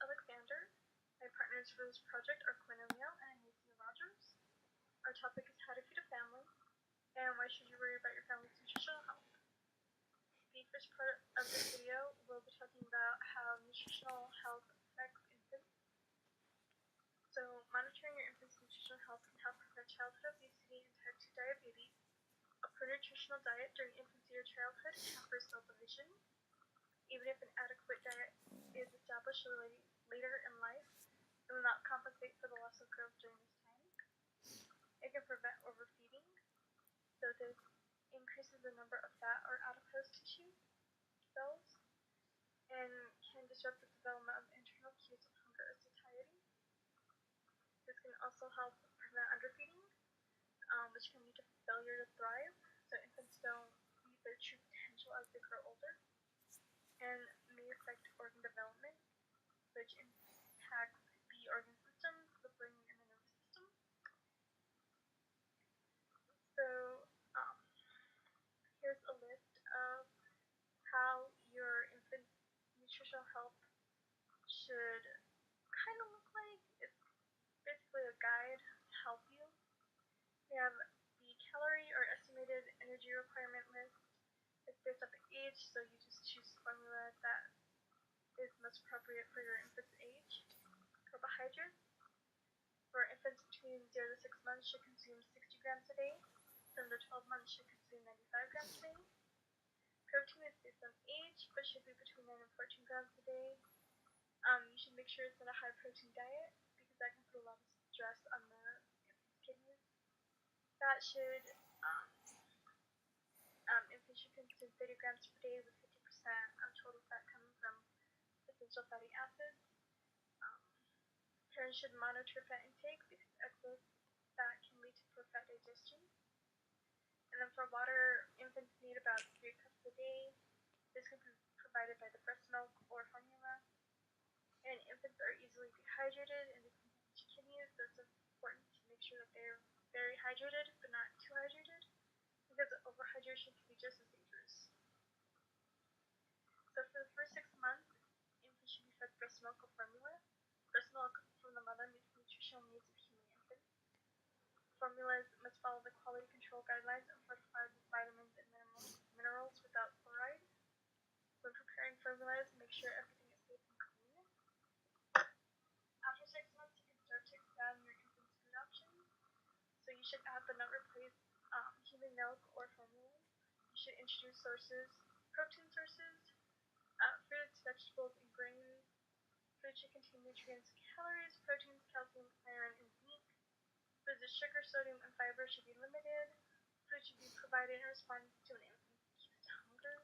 Alexander. My partners for this project are Quinn O'Neill and Anacia Rogers. Our topic is how to feed a family, and why should you worry about your family's nutritional health. The first part of this video, we'll be talking about how nutritional health affects infants. So, monitoring your infant's nutritional health can help prevent childhood obesity and type 2 diabetes. A poor nutritional diet during infancy or childhood hampers cell division. Even if an adequate diet is established later in life, it will not compensate for the loss of growth during this time. It can prevent overfeeding, so this increases the number of fat or adipose tissue cells, and can disrupt the development of internal cues of hunger or satiety. This can also help prevent underfeeding, which can lead to failure to thrive, so infants don't meet their true potential as they grow older, and may affect organ development, which impacts the organ systems, the brain, and the nervous system. So here's a list of how your infant's nutritional health should kind of look like. It's basically a guide to help you. We have the calorie or estimated energy requirement list. It's based off age, so you just choose a formula that is most appropriate for your infant's age. Carbohydrates for infants between 0 to 6 months should consume 60 grams a day. 7 to 12 months should consume 95 grams a day. Protein is based on age, but should be between 9 and 14 grams a day. You should make sure it's not a high protein diet, because that can put a lot of stress on the infant's kidneys. Fat should, infants should consume 30 grams per day, with 50% of total fat coming from essential fatty acids. Parents should monitor fat intake, because excess fat can lead to poor fat digestion. And then for water, infants need about 3 cups a day. This can be provided by the breast milk or formula. And infants are easily dehydrated, and this can damage kidneys, so it's important to make sure that they're very hydrated, but not too hydrated, because overhydration can be just as dangerous. So for the first 6 months, infants should be fed breast milk or formula. Breast milk from the mother meets the nutritional needs of human infants. Formulas must follow the quality control guidelines and fortified with vitamins and minerals without fluoride. When preparing formulas, make sure everything is safe and clean. After 6 months, you can start to expand your infant's food options. So you should add but not replace human milk or formula. You should introduce protein sources, fruits, vegetables, and grains. Food should contain nutrients, calories, proteins, calcium, iron, and zinc. Foods with sugar, sodium, and fiber should be limited. Food should be provided in response to an infant's acute hunger.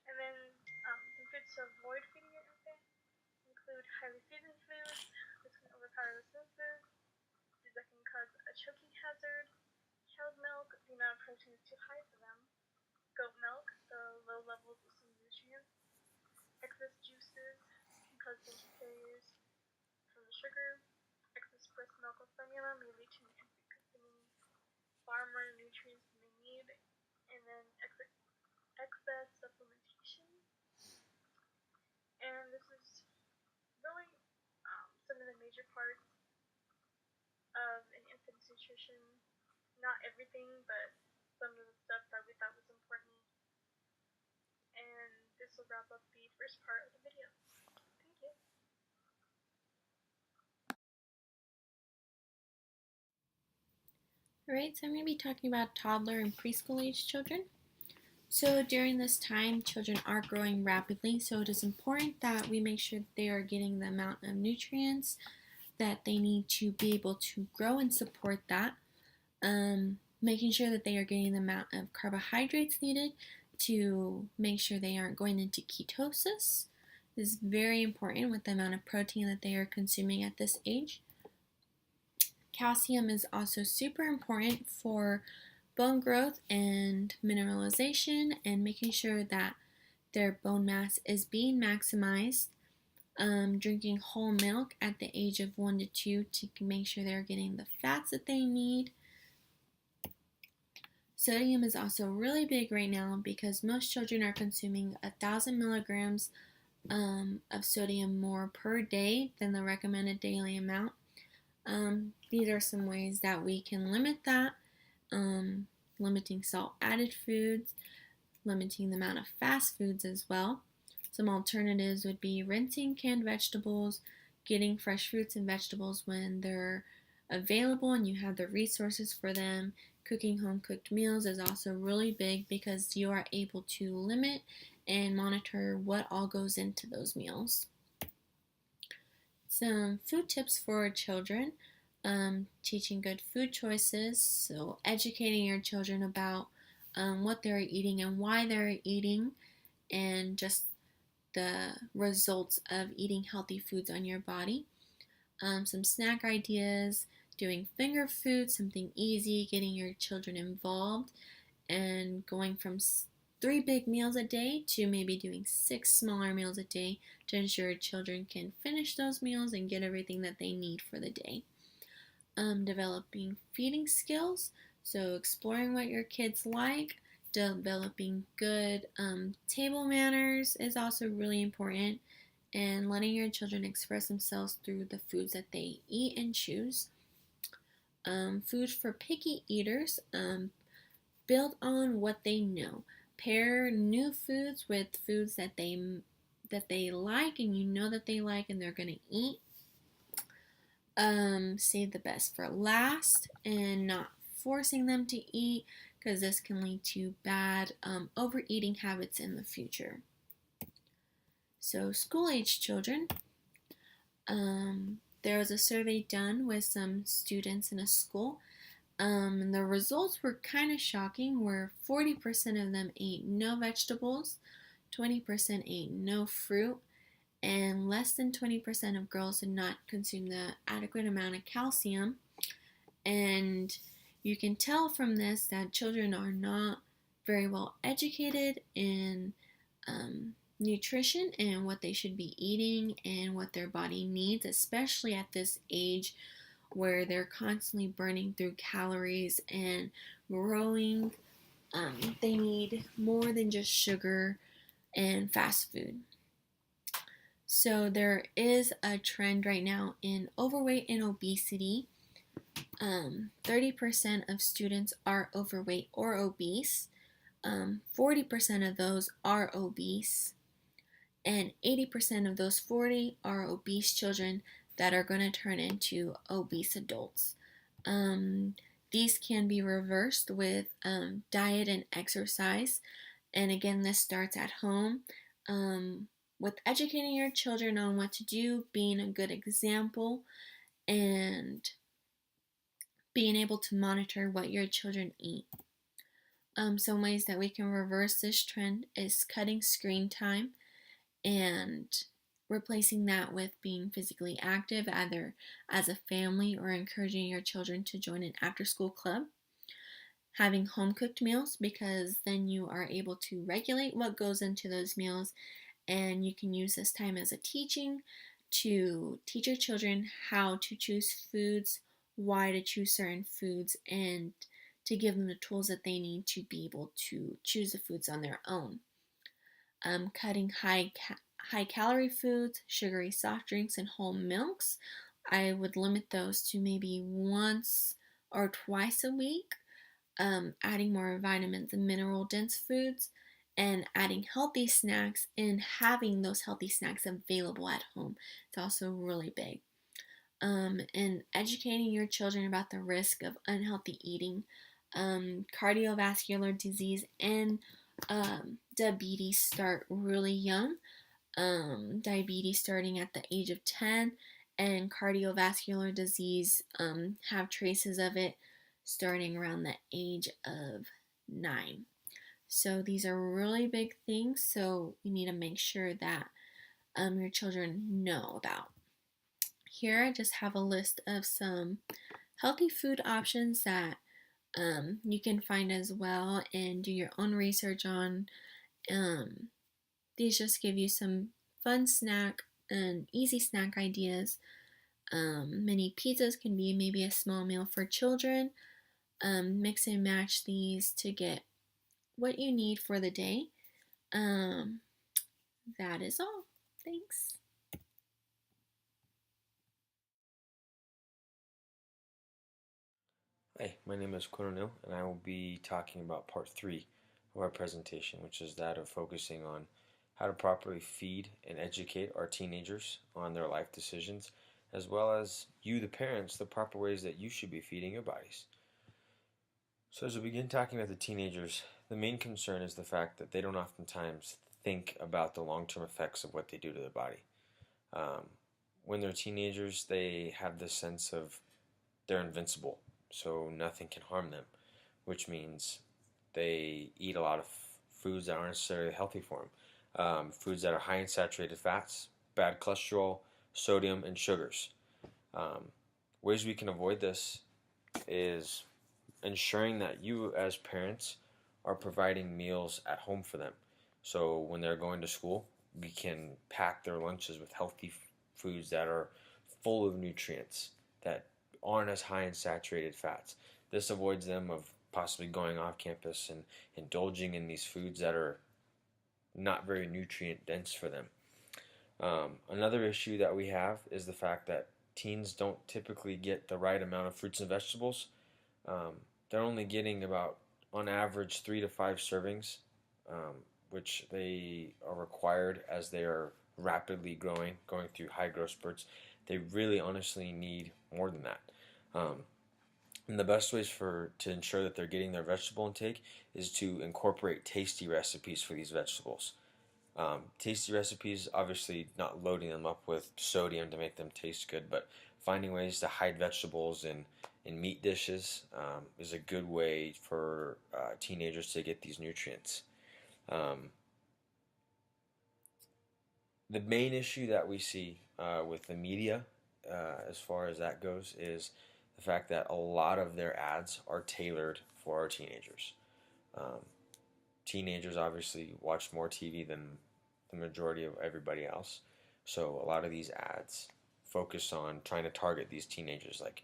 And then some foods to avoid feeding your infant include highly seasoned foods. This can overpower the senses. Foods that can cause a choking hazard. Cow's milk, the amount of protein is too high for them. Goat milk, the low levels of some nutrients. Excess juices can cause dental failures from the sugar. Excess breast milk or formula may lead to an infant consuming far more nutrients than they need. And then excess supplementation. And this is really some of the major parts of an infant's nutrition. Not everything, but some of the stuff that we thought was important. And this will wrap up the first part of the video. Thank you. Alright, so I'm going to be talking about toddler and preschool age children. So during this time, children are growing rapidly, so it is important that we make sure that they are getting the amount of nutrients that they need to be able to grow and support that. Making sure that they are getting the amount of carbohydrates needed to make sure they aren't going into ketosis. This is very important with the amount of protein that they are consuming at this age. Calcium is also super important for bone growth and mineralization, and making sure that their bone mass is being maximized. Drinking whole milk at the age of 1 to 2 to make sure they're getting the fats that they need. Sodium is also really big right now because most children are consuming 1,000 milligrams of sodium more per day than the recommended daily amount. These are some ways that we can limit that. Limiting salt added foods, limiting the amount of fast foods as well. Some alternatives would be rinsing canned vegetables, getting fresh fruits and vegetables when they're available and you have the resources for them. Cooking home cooked meals is also really big because you are able to limit and monitor what all goes into those meals. Some food tips for children. Teaching good food choices, so educating your children about what they're eating and why they're eating, and just the results of eating healthy foods on your body. Some snack ideas, doing finger food, something easy, getting your children involved, and going from 3 big meals a day to maybe doing 6 smaller meals a day to ensure children can finish those meals and get everything that they need for the day. Developing feeding skills, so exploring what your kids like. Developing good table manners is also really important, and letting your children express themselves through the foods that they eat and choose. Food for picky eaters, build on what they know. Pair new foods with foods that they like and you know that they like and they're going to eat. Save the best for last and not forcing them to eat, because this can lead to bad overeating habits in the future. So school-age children, there was a survey done with some students in a school, and the results were kind of shocking, where 40% of them ate no vegetables, 20% ate no fruit, and less than 20% of girls did not consume the adequate amount of calcium. And you can tell from this that children are not very well educated in nutrition and what they should be eating and what their body needs, especially at this age where they're constantly burning through calories and growing. They need more than just sugar and fast food. So there is a trend right now in overweight and obesity. 30% of students are overweight or obese. 40% of those are obese. And 80% of those 40 are obese children that are going to turn into obese adults. These can be reversed with diet and exercise. And again, this starts at home. With educating your children on what to do, being a good example, and being able to monitor what your children eat. Some ways that we can reverse this trend is cutting screen time and replacing that with being physically active, either as a family or encouraging your children to join an after-school club. Having home-cooked meals, because then you are able to regulate what goes into those meals, and you can use this time as a teaching to teach your children how to choose foods, why to choose certain foods, and to give them the tools that they need to be able to choose the foods on their own. Cutting high calorie foods, sugary soft drinks, and whole milks. I would limit those to maybe once or twice a week. Adding more vitamins and mineral dense foods, and adding healthy snacks and having those healthy snacks available at home. It's also really big. And educating your children about the risk of unhealthy eating, cardiovascular disease, and diabetes start really young. Diabetes starting at the age of 10, and cardiovascular disease have traces of it starting around the age of 9. So these are really big things, so you need to make sure that your children know about. Here I just have a list of some healthy food options that you can find as well and do your own research on. These just give you some fun snack and easy snack ideas. Mini pizzas can be maybe a small meal for children. Mix and match these to get what you need for the day. That is all. Thanks. Hi, my name is Coronel, and I will be talking about part 3 of our presentation, which is that of focusing on how to properly feed and educate our teenagers on their life decisions, as well as you, the parents, the proper ways that you should be feeding your bodies. So as we begin talking about the teenagers, the main concern is the fact that they don't oftentimes think about the long-term effects of what they do to their body. Um, when they're teenagers, they have this sense of they're invincible, so nothing can harm them, which means they eat a lot of foods that aren't necessarily healthy for them. Foods that are high in saturated fats, bad cholesterol, sodium, and sugars. Um, Ways we can avoid this is ensuring that you, as parents, are providing meals at home for them. So when they're going to school, we can pack their lunches with healthy foods that are full of nutrients, that aren't as high in saturated fats. This avoids them of possibly going off campus and indulging in these foods that are not very nutrient dense for them. Another issue that we have is the fact that teens don't typically get the right amount of fruits and vegetables. Um, they're only getting about, on average, 3 to 5 servings, which they are required as they are rapidly growing, going through high growth spurts. They really honestly need more than that. Um, and the best ways to ensure that they're getting their vegetable intake is to incorporate tasty recipes for these vegetables. Tasty recipes, obviously not loading them up with sodium to make them taste good, but finding ways to hide vegetables in meat dishes is a good way for teenagers to get these nutrients. Um, the main issue that we see with the media, as far as that goes, is the fact that a lot of their ads are tailored for our teenagers. Um, Teenagers obviously watch more TV than the majority of everybody else. So a lot of these ads focus on trying to target these teenagers, like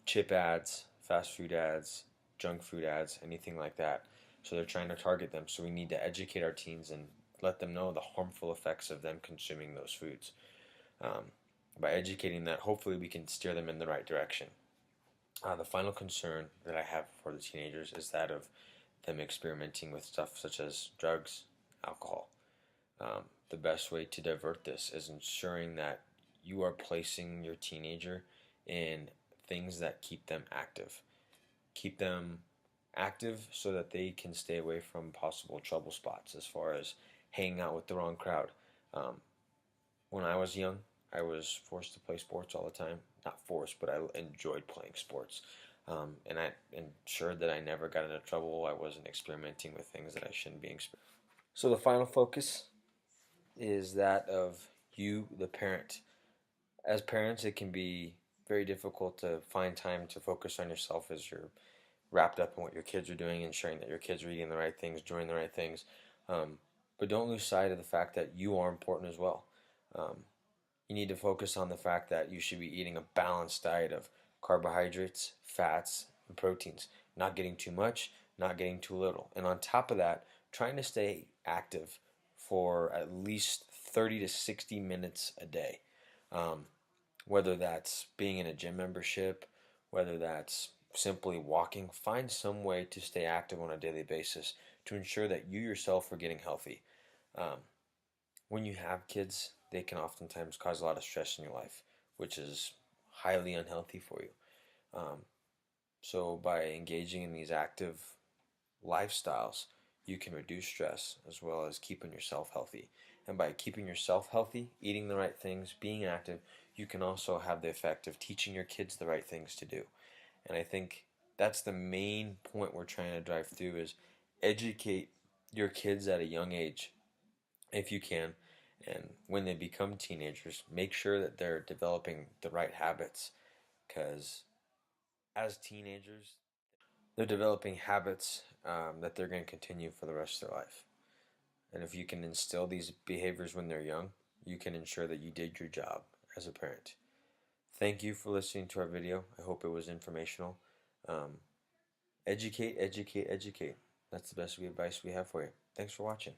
chip ads, fast food ads, junk food ads, anything like that. So they're trying to target them. So we need to educate our teens and let them know the harmful effects of them consuming those foods. Um, by educating that, hopefully we can steer them in the right direction. The final concern that I have for the teenagers is that of them experimenting with stuff such as drugs, alcohol. The best way to divert this is ensuring that you are placing your teenager in things that keep them active. Keep them active so that they can stay away from possible trouble spots as far as hanging out with the wrong crowd. Um, when I was young, I was forced to play sports all the time. Not forced, but I enjoyed playing sports. And I ensured that I never got into trouble. I wasn't experimenting with things that I shouldn't be experimenting. So the final focus is that of you, the parent. As parents, it can be very difficult to find time to focus on yourself as you're wrapped up in what your kids are doing, ensuring that your kids are eating the right things, doing the right things. But don't lose sight of the fact that you are important as well. Um, you need to focus on the fact that you should be eating a balanced diet of carbohydrates, fats, and proteins. Not getting too much, not getting too little. And on top of that, trying to stay active for at least 30 to 60 minutes a day. Um, whether that's being in a gym membership, whether that's simply walking, find some way to stay active on a daily basis to ensure that you yourself are getting healthy. Um, when you have kids, they can oftentimes cause a lot of stress in your life, which is highly unhealthy for you. Um, so by engaging in these active lifestyles, you can reduce stress as well as keeping yourself healthy. And by keeping yourself healthy, eating the right things, being active, you can also have the effect of teaching your kids the right things to do. And I think that's the main point we're trying to drive through is educate your kids at a young age if you can. And when they become teenagers, make sure that they're developing the right habits because as teenagers, they're developing habits that they're going to continue for the rest of their life. And if you can instill these behaviors when they're young, you can ensure that you did your job as a parent. Thank you for listening to our video. I hope it was informational. Um, Educate, educate, educate. That's the best advice we have for you. Thanks for watching.